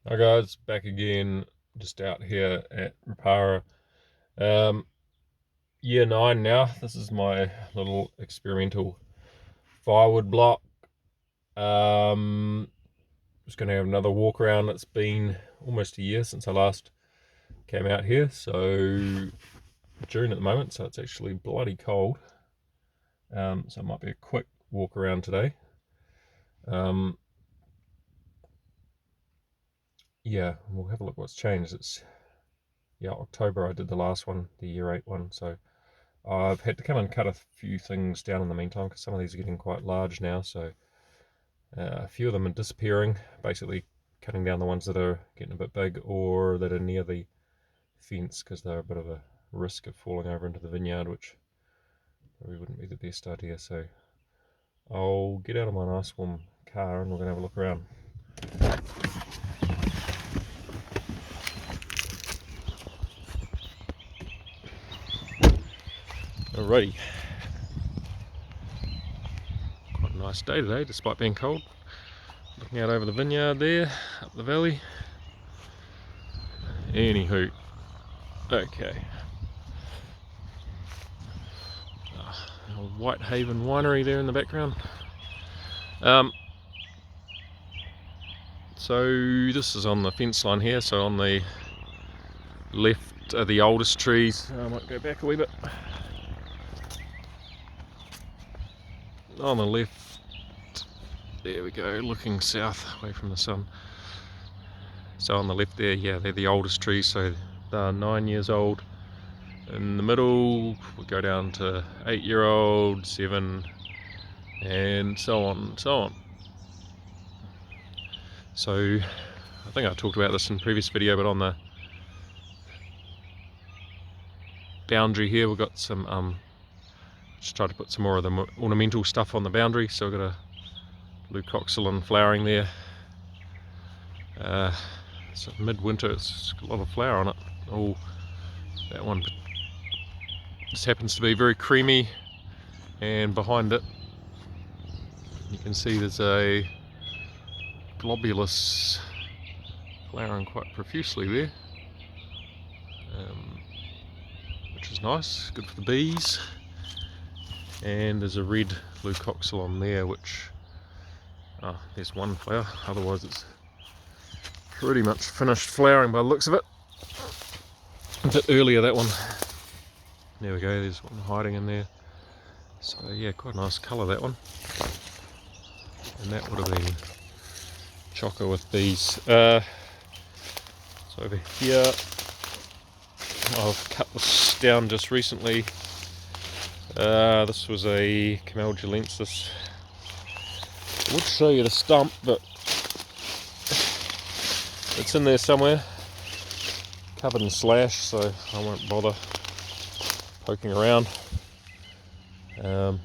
Hi guys, back again, just out here at Rapara. Um, Year 9 now. This is my little experimental firewood block. Just going to have another walk around. It's been almost a year since I last came out here, so June at the moment, so it's actually bloody cold. So it might be a quick walk around today. Yeah, we'll have a look what's changed. It's October I did the last one, the year 8 one, so I've had to come and cut a few things down in the meantime because some of these are getting quite large now, so a few of them are disappearing, basically cutting down the ones that are getting a bit big or that are near the fence because they're a bit of a risk of falling over into the vineyard, which probably wouldn't be the best idea. So I'll get out of my nice warm car and we're going to have a look around. Alrighty. Quite a nice day today despite being cold. Looking out over the vineyard there, up the valley. Anywho, okay. Whitehaven Winery there in the background. So this is on the fence line here, so on the left are the oldest trees. I might go back a wee bit. On the left, there we go, looking south away from the sun. So on the left there, yeah, they're the oldest trees, so they're 9 years old. In the middle, we go down to 8-year-old, 7, and so on and so on. So I think I talked about this in a previous video, but on the boundary here we've got some just tried to put some more of the ornamental stuff on the boundary. So we've got a leucoxylon flowering there. So midwinter, it's got a lot of flower on it. Oh, that one just happens to be very creamy, and behind it you can see there's a globulus flowering quite profusely there, which is nice, good for the bees. And there's a red leucoxylon there, which there's one flower, otherwise it's pretty much finished flowering by the looks of it. A bit earlier, that one. There we go, there's one hiding in there. So yeah, quite a nice colour, that one. And that would have been chocker with bees. So over here, I've cut this down just recently. This was a Cameldulensis. I would show you the stump, but it's in there somewhere, covered in slash, so I won't bother poking around. But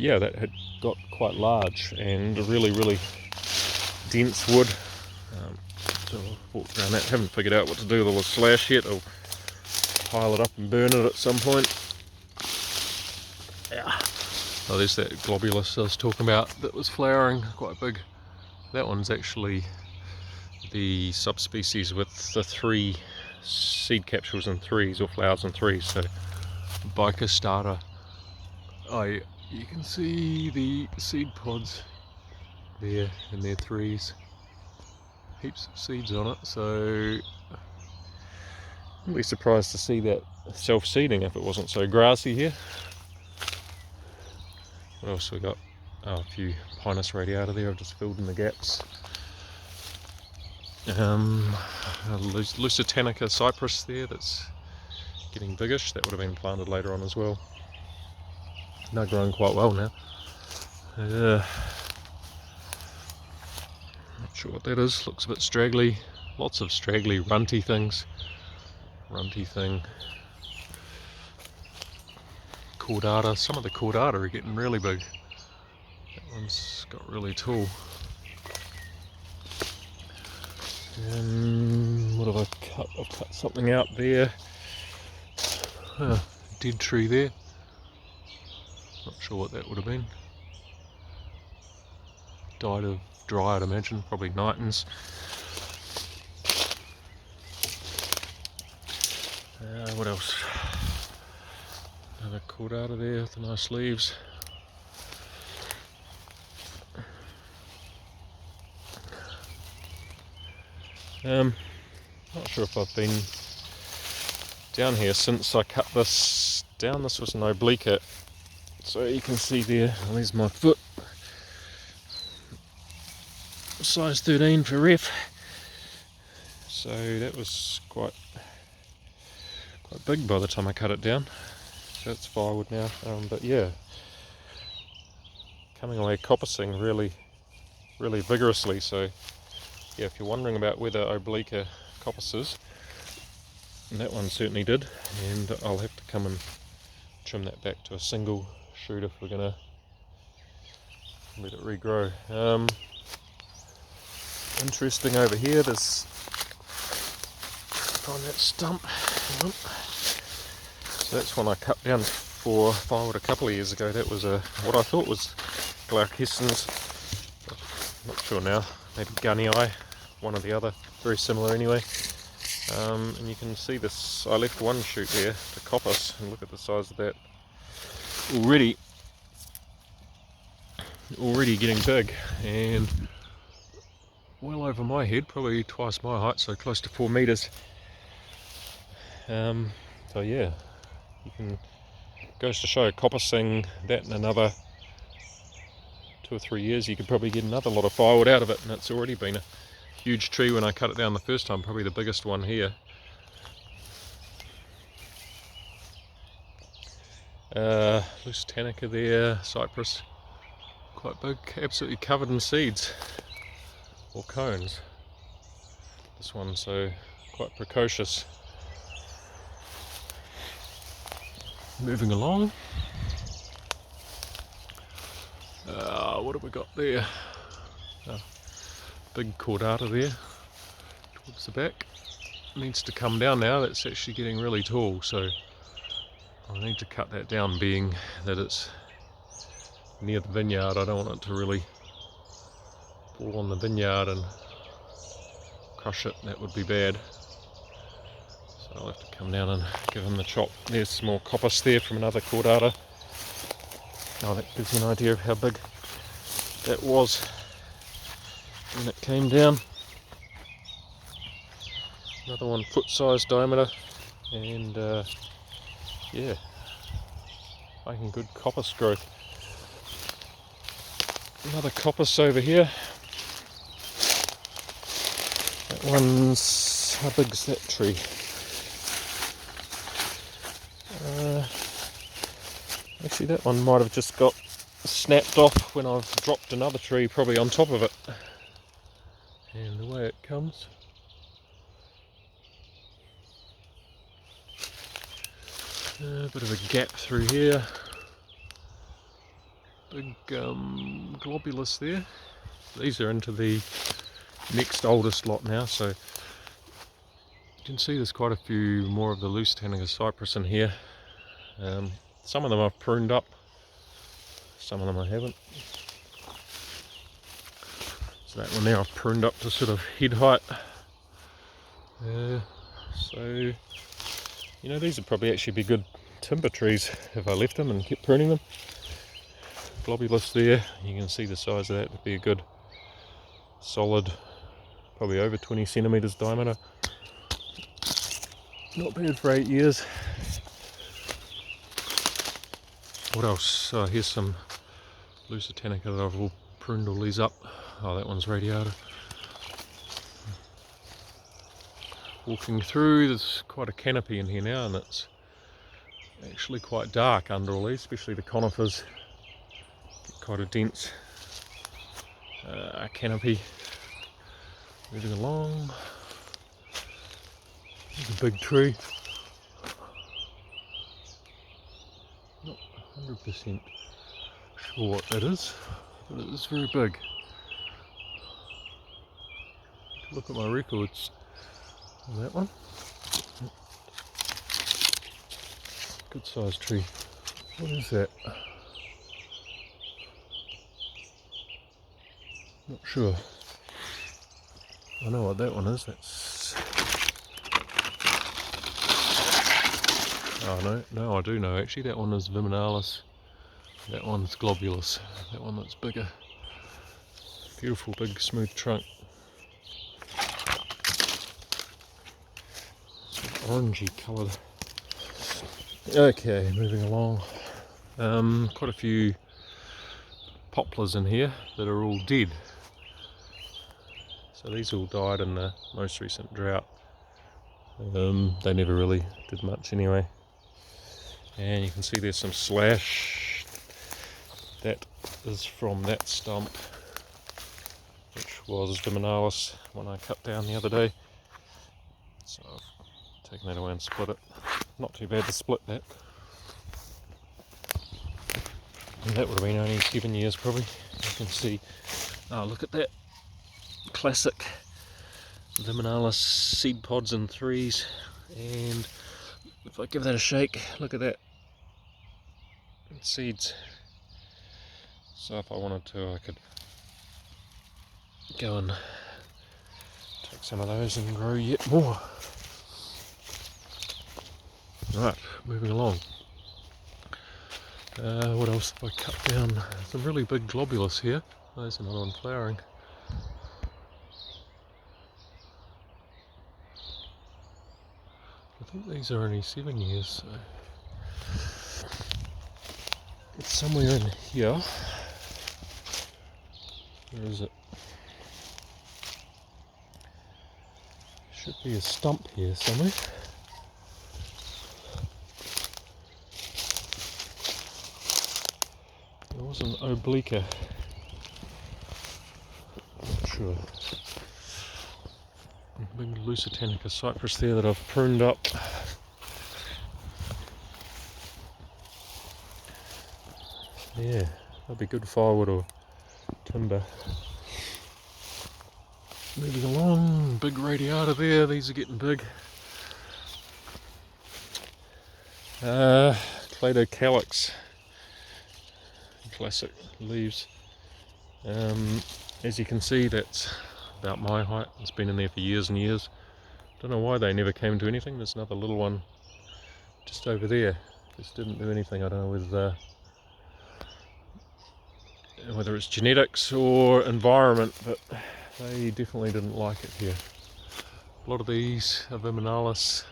yeah, that had got quite large and a really dense wood. So I'll walk around that. Haven't figured out what to do with all the slash yet. I'll pile it up and burn it at some point. Yeah. Oh, there's that globulus I was talking about that was flowering, quite big. That one's actually the subspecies with the 3 seed capsules in 3s, or flowers in 3s. So Bica starter. You can see the seed pods there in their 3s. Heaps of seeds on it, so I'd be surprised to see that self-seeding if it wasn't so grassy here. What else we got? A few Pinus radiata there, I've just filled in the gaps. Lusitanica cypress there that's getting biggish, that would have been planted later on as well. They're growing quite well now. Not sure what that is, looks a bit straggly. Lots of straggly runty things. Runty thing. Cordata, some of the cordata are getting really big. That one's got really tall. And what have I cut? I've cut something out there. Dead tree there. Not sure what that would have been. Died of dry, I'd imagine, probably Nightens. What else? Another cordata there with the nice leaves. Not sure if I've been down here since I cut this down. This was an oblique, so you can see there, there's my foot, size 13 for ref, so that was quite big by the time I cut it down. So it's firewood now, but yeah, coming away coppicing really vigorously. So yeah, if you're wondering about whether oblique coppices, and that one certainly did, and I'll have to come and trim that back to a single shoot if we're going to let it regrow. Interesting over here, there's, find that stump. So that's one I cut down for firewood a couple of years ago. That was what I thought was Glaucescens, not sure now, maybe Gunnii, one or the other, very similar anyway. And you can see this, I left one shoot there to coppice, and look at the size of that. Already getting big, and well over my head, probably twice my height, so close to 4 meters. So yeah, you can, goes to show, coppicing that in another 2 or 3 years, you could probably get another lot of firewood out of it, and it's already been a huge tree when I cut it down the first time, probably the biggest one here. Loose Tannica there, cypress, quite big, absolutely covered in seeds, or cones. This one, so quite precocious. Moving along. What have we got there? Big cordata there towards the back. Needs to come down now, that's actually getting really tall, so I need to cut that down, being that it's near the vineyard. I don't want it to really fall on the vineyard and crush it, that would be bad. So I'll have to come down and give him the chop. There's some more coppice there from another cordata. Oh, that gives you an idea of how big that was when it came down. Another one foot-size diameter, and yeah, making good coppice growth. Another coppice over here. That one's, how big's that tree? Actually, that one might have just got snapped off when I've dropped another tree probably on top of it. And the way it comes. A bit of a gap through here. Big globulus there. These are into the next oldest lot now, so you can see there's quite a few more of the loose Tannica cypress in here. Some of them I've pruned up, some of them I haven't. So that one there I've pruned up to sort of head height. So, you know, these would probably actually be good timber trees if I left them and kept pruning them. Globulus there, you can see the size of that would be a good solid, probably over 20 centimeters diameter. Not bad for 8 years. What else? Here's some loose Tannica that I've all pruned all these up. Oh, that one's radiata. Walking through, there's quite a canopy in here now, and it's actually quite dark under all these, especially the conifers. Quite a dense canopy. Moving along. There's a big tree. Not 100% sure what that is, but it is very big. Look at my records on that one. Good sized tree. What is that? Not sure. I know what that one is. That's... Oh no, I do know actually. That one is Viminalis. That one's Globulus. That one that's bigger. Beautiful big smooth trunk. Sort of orangey coloured. Okay, moving along. Quite a few poplars in here that are all dead. So these all died in the most recent drought. They never really did much anyway. And you can see there's some slash. That is from that stump, which was Viminalis when I cut down the other day. So I've taken that away and split it. Not too bad to split that. And that would have been only 7 years probably. You can see, oh look at that classic Viminalis seed pods in threes. And if I give that a shake, look at that, seeds. So if I wanted to, I could go and take some of those and grow yet more. Right, moving along. What else have I cut down? Some really big globulus here. There's another one flowering. I think these are only 7 years, so it's somewhere in here. Where is it? Should be a stump here somewhere. There was an oblique. Not sure. Big Lusitanica cypress there that I've pruned up. Yeah, that'd be good firewood or timber. Moving along, big radiata there, these are getting big. Cladocalyx, classic leaves. As you can see, that's about my height. It's been in there for years and years. Don't know why they never came to anything. There's another little one just over there. Just didn't do anything. I don't know whether it's genetics or environment, but they definitely didn't like it here. A lot of these are Viminalis.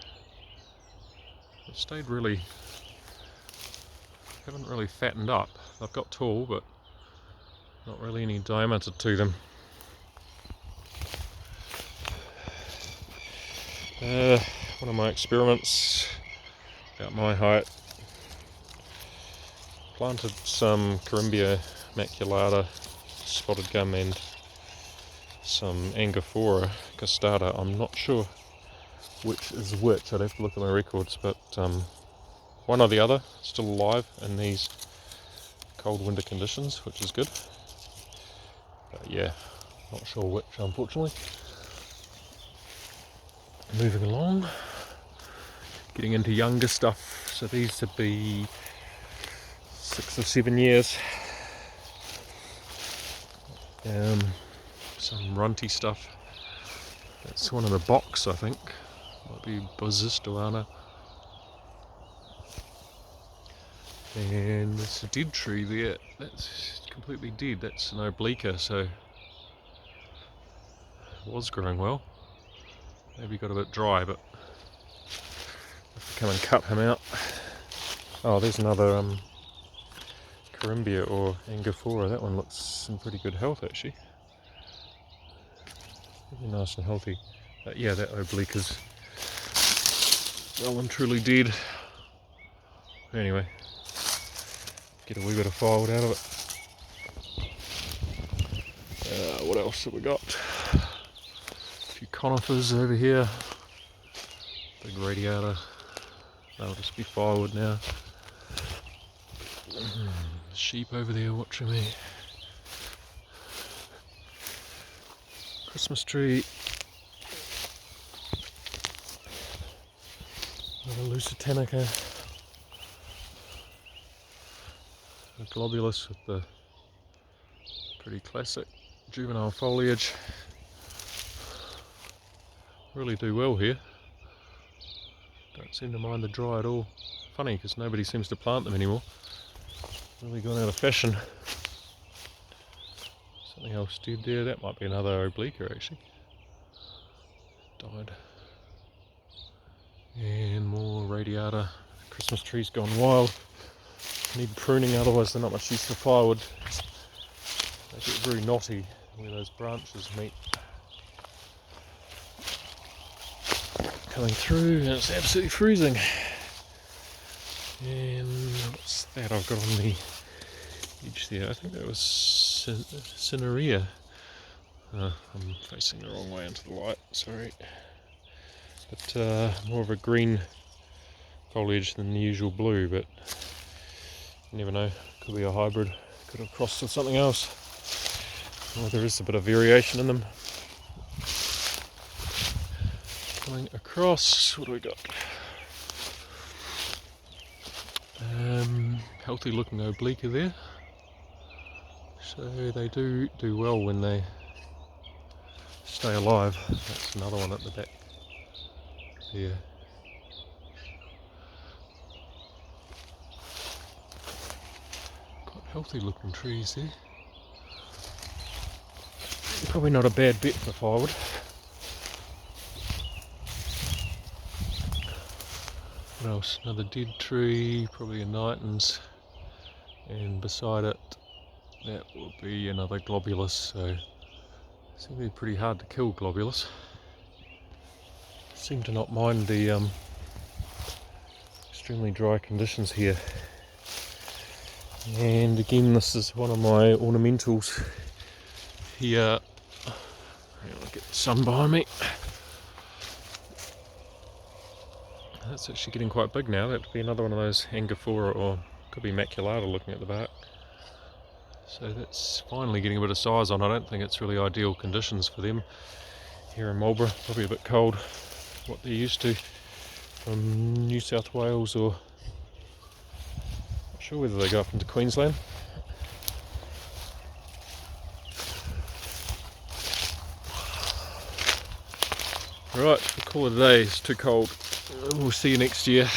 They've stayed really, haven't really fattened up. They've got tall, but not really any diameter to them. One of my experiments, about my height, planted some Corymbia maculata spotted gum and some Angophora costata. I'm not sure which is which, I'd have to look at my records, but one or the other still alive in these cold winter conditions, which is good. But yeah, not sure which, unfortunately. Moving along, getting into younger stuff. So these would be 6 or 7 years. Some runty stuff. That's one in the box, I think. Might be Bosistoana. And there's a dead tree there. That's completely dead. That's an oblique, so it was growing well. Maybe got a bit dry, but I have to come and cut him out. Oh, there's another Corymbia or Angophora. That one looks in pretty good health actually. Really nice and healthy. But yeah, that oblique is well and truly dead. Anyway, get a wee bit of firewood out of it. What else have we got? A few conifers over here. Big radiata. That'll just be firewood now. Sheep over there watching me. Christmas tree. Another Lusitanica. A globulus with the pretty classic juvenile foliage. Really do well here. Don't seem to mind the dry at all. Funny, because nobody seems to plant them anymore. Really gone out of fashion. Something else dead there. That might be another oblique actually. Died. And more radiata. Christmas trees gone wild. Need pruning, otherwise they're not much use for firewood. They get very knotty where those branches meet. Coming through, and it's absolutely freezing. And what's that I've got on the edge there? I think that was Cinerea. I'm facing the wrong way into the light, sorry. But more of a green foliage than the usual blue, but you never know, could be a hybrid, could have crossed with something else. Well, there is a bit of variation in them. Going across, what do we got? Healthy looking oblique there. So they do well when they stay alive. That's another one at the back there. Quite healthy looking trees there. Probably not a bad bet for firewood. What else? Another dead tree, probably a Nightens, and beside it that will be another globulus, so it's going to be pretty hard to kill globulus. Seem to not mind the extremely dry conditions here. And again, this is one of my ornamentals here. I'll get the sun behind me. That's actually getting quite big now. That would be another one of those Angophora, or could be maculata looking at the bark. So that's finally getting a bit of size on. I don't think it's really ideal conditions for them here in Marlborough. Probably a bit cold, what they're used to from New South Wales, or not sure whether they go up into Queensland. Right, we'll call it a day. It's too cold. We'll see you next year.